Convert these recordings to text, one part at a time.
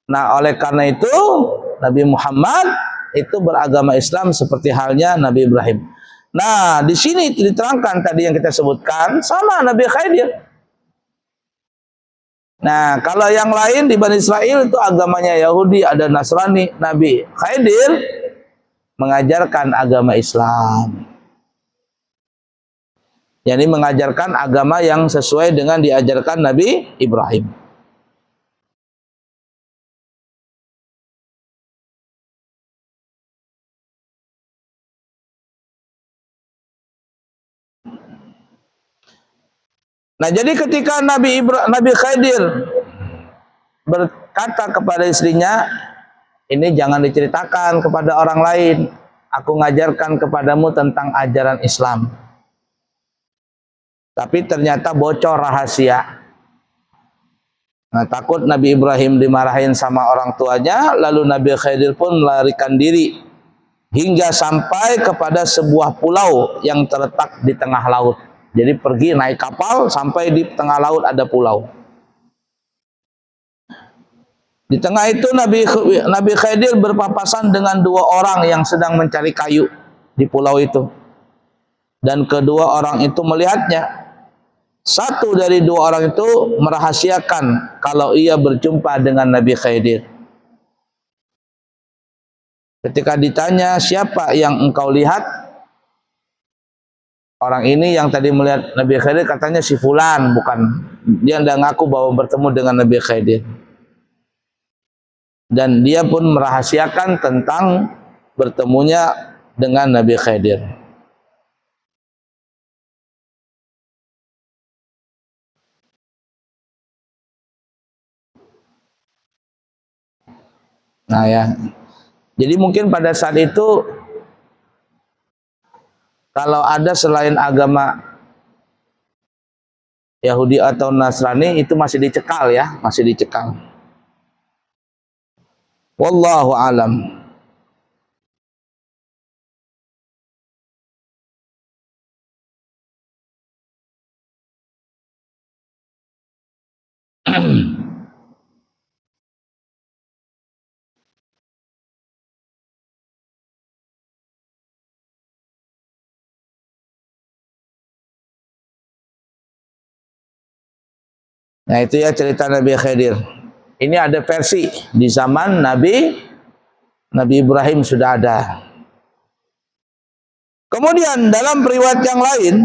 Nah, oleh karena itu Nabi Muhammad itu beragama Islam seperti halnya Nabi Ibrahim. Nah, di sini diterangkan tadi yang kita sebutkan sama Nabi Khidir. Nah, kalau yang lain di Bani Israel itu agamanya Yahudi, ada Nasrani. Nabi Khidir mengajarkan agama Islam. Yani mengajarkan agama yang sesuai dengan diajarkan Nabi Ibrahim. Nah, jadi ketika Nabi Khidir berkata kepada istrinya, ini jangan diceritakan kepada orang lain. Aku ngajarkan kepadamu tentang ajaran Islam. Tapi ternyata bocor rahasia. Nah, takut Nabi Ibrahim dimarahin sama orang tuanya, lalu Nabi Khidir pun melarikan diri hingga sampai kepada sebuah pulau yang terletak di tengah laut. Jadi pergi naik kapal sampai di tengah laut ada pulau. Di tengah itu Nabi Khidir berpapasan dengan dua orang yang sedang mencari kayu di pulau itu. Dan kedua orang itu melihatnya. Satu dari dua orang itu merahasiakan kalau ia berjumpa dengan Nabi Khidir. Ketika ditanya, siapa yang engkau lihat? Orang ini yang tadi melihat Nabi Khidir katanya si fulan, bukan. Dia tidak ngaku bahwa bertemu dengan Nabi Khidir. Dan dia pun merahasiakan tentang bertemunya dengan Nabi Khidir. Nah ya, jadi mungkin pada saat itu kalau ada selain agama Yahudi atau Nasrani itu masih dicekal ya, masih dicekal. Wallahu alam. Nah itu ya cerita Nabi Khidir. Ini ada versi di zaman Nabi Ibrahim sudah ada. Kemudian dalam riwayat yang lain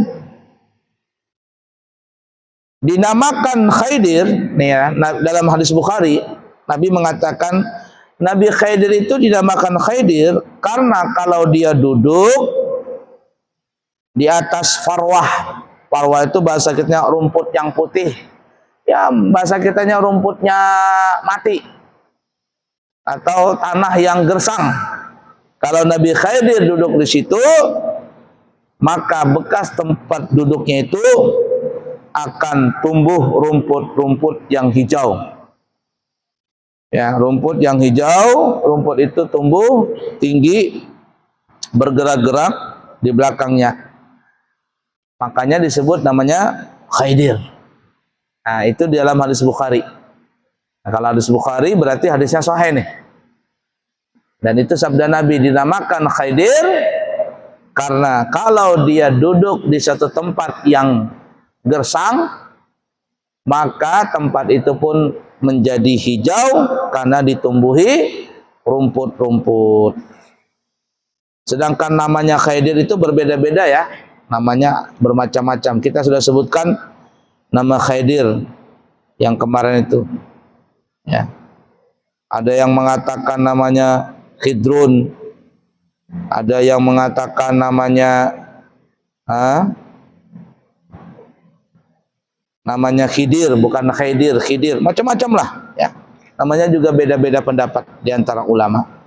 dinamakan Khidir, nih ya, dalam hadis Bukhari Nabi mengatakan Nabi Khidir itu dinamakan Khidir karena kalau dia duduk di atas farwah. Farwah itu bahasa kitanya rumput yang putih. Ya, bahasa kitanya rumputnya mati atau tanah yang gersang. Kalau Nabi Khidir duduk di situ, maka bekas tempat duduknya itu akan tumbuh rumput-rumput yang hijau. Ya, rumput yang hijau, rumput itu tumbuh tinggi, bergerak-gerak di belakangnya. Makanya disebut namanya Khidir. Nah, itu di dalam hadis Bukhari. Nah, kalau hadis Bukhari berarti hadisnya sahih nih. Dan itu sabda Nabi, dinamakan Khidir karena kalau dia duduk di satu tempat yang gersang, maka tempat itu pun menjadi hijau karena ditumbuhi rumput-rumput. Sedangkan namanya Khidir itu berbeda-beda ya. Namanya bermacam-macam. Kita sudah sebutkan nama Khidir yang kemarin itu. Ya. Ada yang mengatakan namanya Khidrun. Ada yang mengatakan namanya namanya Khidir, bukan Khidir, Khidir. Macam-macam lah ya. Namanya juga beda-beda pendapat di antara ulama.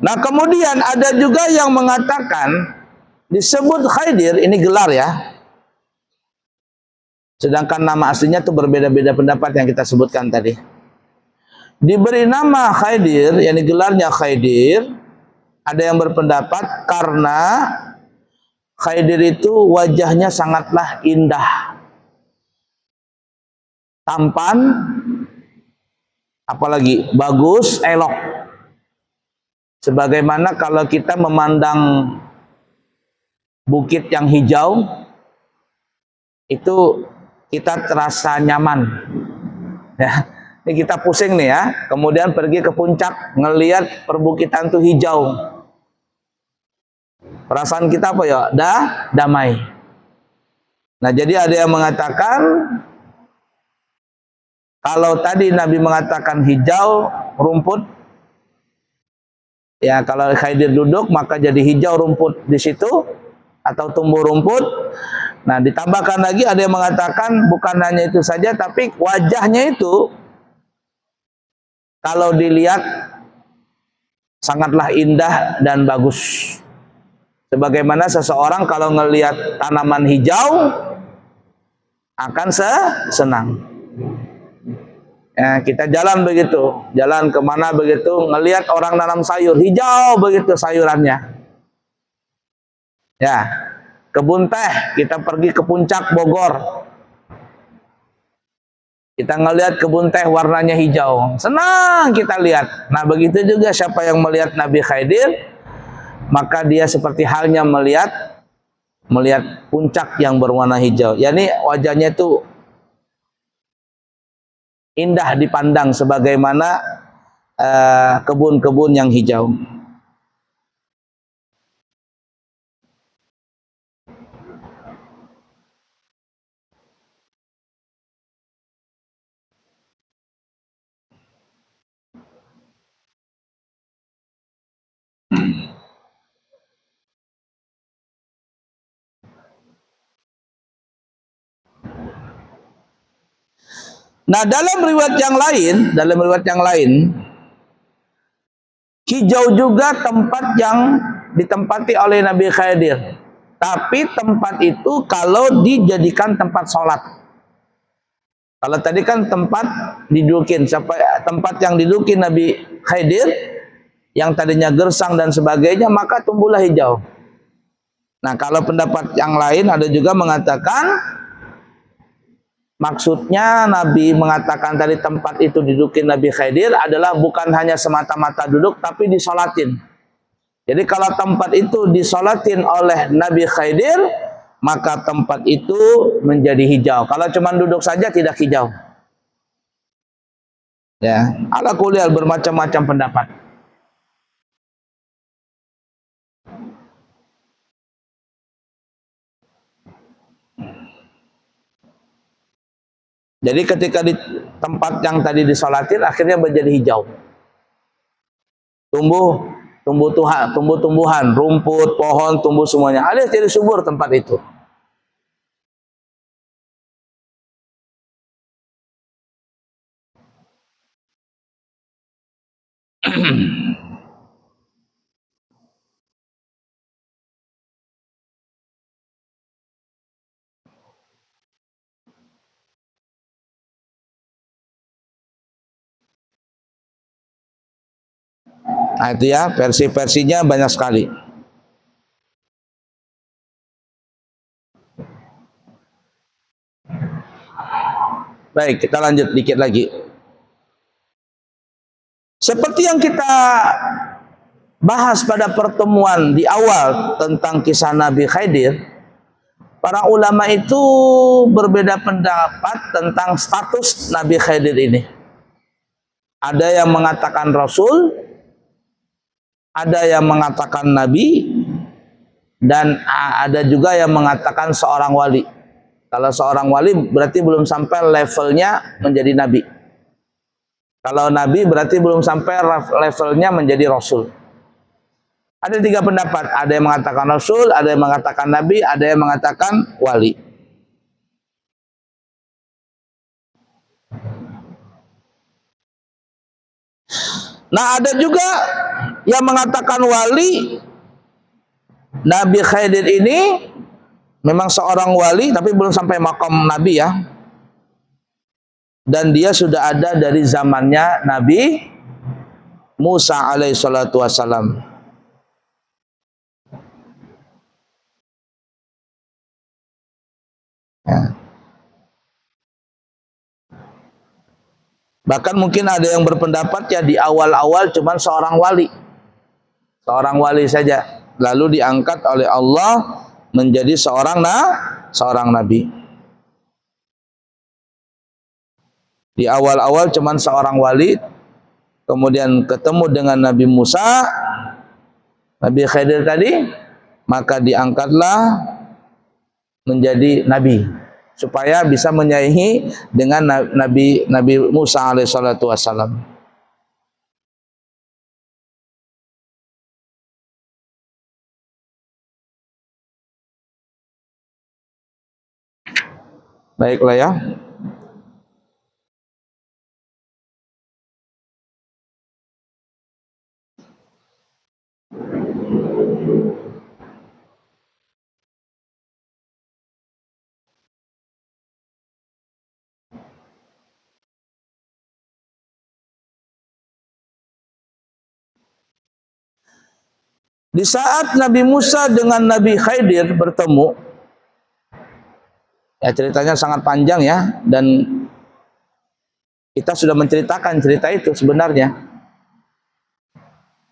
Nah, kemudian ada juga yang mengatakan disebut Khidir, ini gelar ya. Sedangkan nama aslinya itu berbeda-beda pendapat yang kita sebutkan tadi. Diberi nama Khidir, yakni gelarnya Khidir, ada yang berpendapat karena Khidir itu wajahnya sangatlah indah, tampan, apalagi bagus, elok. Sebagaimana kalau kita memandang bukit yang hijau, itu kita terasa nyaman. Ya, ini kita pusing nih ya. Kemudian pergi ke puncak, ngelihat perbukitan tuh hijau. Perasaan kita apa ya? Damai. Nah, jadi ada yang mengatakan kalau tadi Nabi mengatakan hijau rumput, ya kalau Khidir duduk maka jadi hijau rumput di situ atau tumbuh rumput. Nah, ditambahkan lagi ada yang mengatakan bukan hanya itu saja, tapi wajahnya itu kalau dilihat sangatlah indah dan bagus. Sebagaimana seseorang kalau ngelihat tanaman hijau akan senang. Ya, kita jalan begitu, jalan kemana begitu, ngelihat orang nanam sayur hijau begitu sayurannya. Ya. Kebun teh, kita pergi ke puncak Bogor, kita ngelihat kebun teh warnanya hijau, senang kita lihat. Nah, begitu juga siapa yang melihat Nabi Khidir, maka dia seperti halnya melihat puncak yang berwarna hijau. Yani wajahnya itu indah dipandang sebagaimana kebun-kebun yang hijau. Nah, dalam riwayat yang lain, hijau juga tempat yang ditempati oleh Nabi Khidir. Tapi tempat itu kalau dijadikan tempat sholat. Kalau tadi kan tempat didudukin, tempat yang didudukin Nabi Khidir, yang tadinya gersang dan sebagainya, maka tumbuhlah hijau. Nah, kalau pendapat yang lain ada juga mengatakan, maksudnya Nabi mengatakan tadi tempat itu didudukin Nabi Khidir adalah bukan hanya semata-mata duduk, tapi disolatin. Jadi kalau tempat itu disolatin oleh Nabi Khidir, maka tempat itu menjadi hijau. Kalau cuma duduk saja tidak hijau. Ya, ala kuliah bermacam-macam pendapat. Jadi ketika di tempat yang tadi disolatin akhirnya menjadi hijau. Tumbuh-tumbuhan, rumput, pohon, tumbuh semuanya. Alias jadi subur tempat itu. Nah, itu ya, versi-versinya banyak sekali. Baik, kita lanjut dikit lagi. Seperti yang kita bahas pada pertemuan di awal tentang kisah Nabi Khidir, para ulama itu berbeda pendapat tentang status Nabi Khidir ini. Ada yang mengatakan Rasul, ada yang mengatakan Nabi, dan ada juga yang mengatakan seorang wali. Kalau seorang wali berarti belum sampai levelnya menjadi Nabi. Kalau Nabi berarti belum sampai levelnya menjadi Rasul. Ada 3 pendapat, ada yang mengatakan Rasul, ada yang mengatakan Nabi, ada yang mengatakan wali. Nah, ada juga yang mengatakan wali. Nabi Khidir ini memang seorang wali tapi belum sampai makom Nabi ya. dan dia sudah ada dari zamannya Nabi Musa alaihi salatu wassalam. Ya. Bahkan mungkin ada yang berpendapat ya di awal-awal cuman seorang wali saja, lalu diangkat oleh Allah menjadi seorang nabi. Di awal-awal cuman seorang wali, kemudian ketemu dengan Nabi Musa, Nabi Khidir tadi, maka diangkatlah menjadi nabi supaya bisa menyaingi dengan Nabi Musa alaihissalatu wassalam. Baiklah ya. Di saat Nabi Musa dengan Nabi Khidir bertemu, ya ceritanya sangat panjang ya, dan kita sudah menceritakan cerita itu sebenarnya.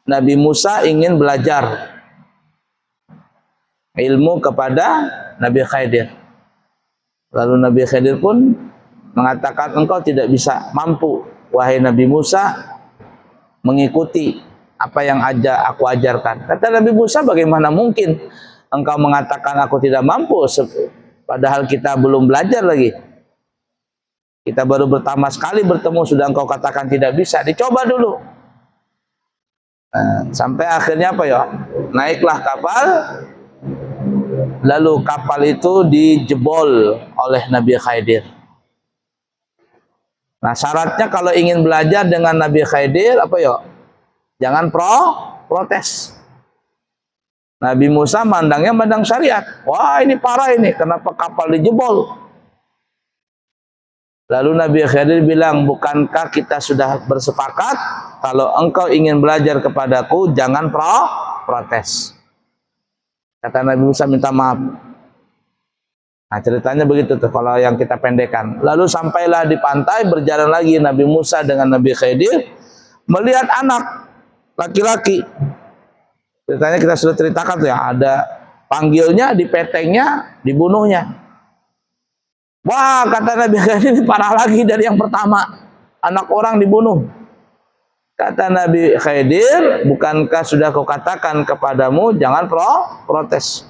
Nabi Musa ingin belajar ilmu kepada Nabi Khidir. Lalu Nabi Khidir pun mengatakan, engkau tidak bisa mampu, wahai Nabi Musa, mengikuti apa yang aku ajarkan. Kata Nabi Musa, bagaimana mungkin engkau mengatakan aku tidak mampu, padahal kita belum belajar lagi. Kita baru pertama sekali bertemu, sudah engkau katakan tidak bisa. Dicoba dulu. Nah, sampai akhirnya apa ya? Naiklah kapal, lalu kapal itu dijebol oleh Nabi Khidir. Nah, syaratnya kalau ingin belajar dengan Nabi Khidir apa ya? Jangan protes. Nabi Musa mandang syariat. Wah, ini parah ini, kenapa kapal dijebol? Lalu Nabi Khidir bilang, bukankah kita sudah bersepakat kalau engkau ingin belajar kepadaku jangan protes. Kata Nabi Musa, minta maaf. Nah, ceritanya begitu tuh kalau yang kita pendekkan. Lalu sampailah di pantai, berjalan lagi Nabi Musa dengan Nabi Khidir, melihat anak laki-laki. Ceritanya kita sudah ceritakan tuh ya, ada panggilnya, dipetengnya, dibunuhnya. Wah, kata Nabi Khidir, ini parah lagi dari yang pertama. Anak orang dibunuh. Kata Nabi Khidir, bukankah sudah kau katakan kepadamu jangan protes.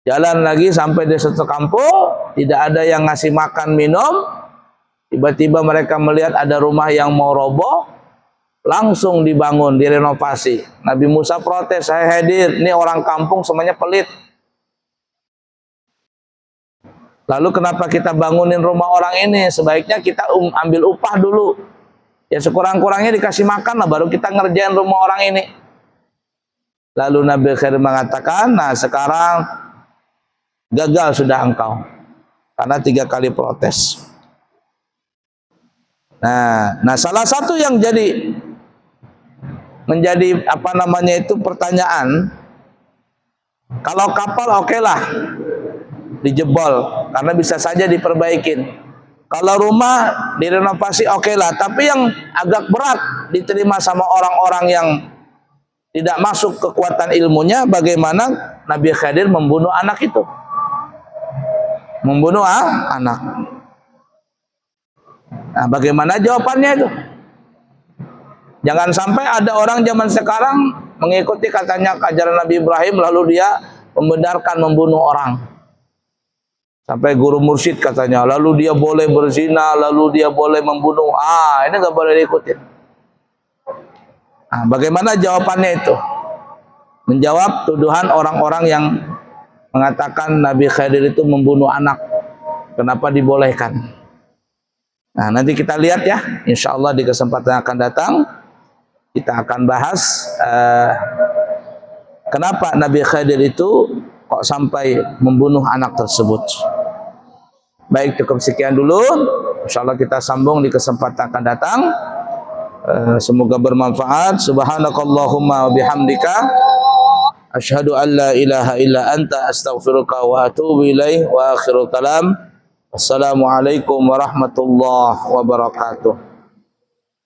Jalan lagi sampai di satu kampung, tidak ada yang ngasih makan minum. Tiba-tiba mereka melihat ada rumah yang mau roboh, langsung dibangun, direnovasi. Nabi Musa protes, saya Khidir, ini orang kampung semuanya pelit. Lalu kenapa kita bangunin rumah orang ini? Sebaiknya kita ambil upah dulu. Ya sekurang-kurangnya dikasih makan lah, baru kita ngerjain rumah orang ini. Lalu Nabi Khidir mengatakan, nah sekarang gagal sudah engkau, karena 3 kali protes. Nah salah satu yang menjadi apa namanya itu pertanyaan, kalau kapal oke lah dijebol karena bisa saja diperbaikin. Kalau rumah direnovasi oke lah, tapi yang agak berat diterima sama orang-orang yang tidak masuk kekuatan ilmunya, bagaimana Nabi Khidir membunuh anak itu. Membunuh anak. Nah, bagaimana jawabannya itu? Jangan sampai ada orang zaman sekarang mengikuti katanya ajaran Nabi Ibrahim, lalu dia membenarkan membunuh orang. Sampai guru mursyid katanya, lalu dia boleh berzina, lalu dia boleh membunuh. Ini nggak boleh diikutin. Nah, bagaimana jawabannya itu? Menjawab tuduhan orang-orang yang mengatakan Nabi Khidir itu membunuh anak. Kenapa dibolehkan? Nah, nanti kita lihat ya, insya Allah di kesempatan yang akan datang kita akan bahas kenapa Nabi Khidir itu kok sampai membunuh anak tersebut. Baik, cukup sekian dulu. Insyaallah kita sambung di kesempatan akan datang. Semoga bermanfaat. Subhanakallahumma wa bihamdika asyhadu an la ilaha illa anta astaghfiruka wa atubu ilaih. Wa akhiru kalam. Assalamualaikum warahmatullahi wabarakatuh.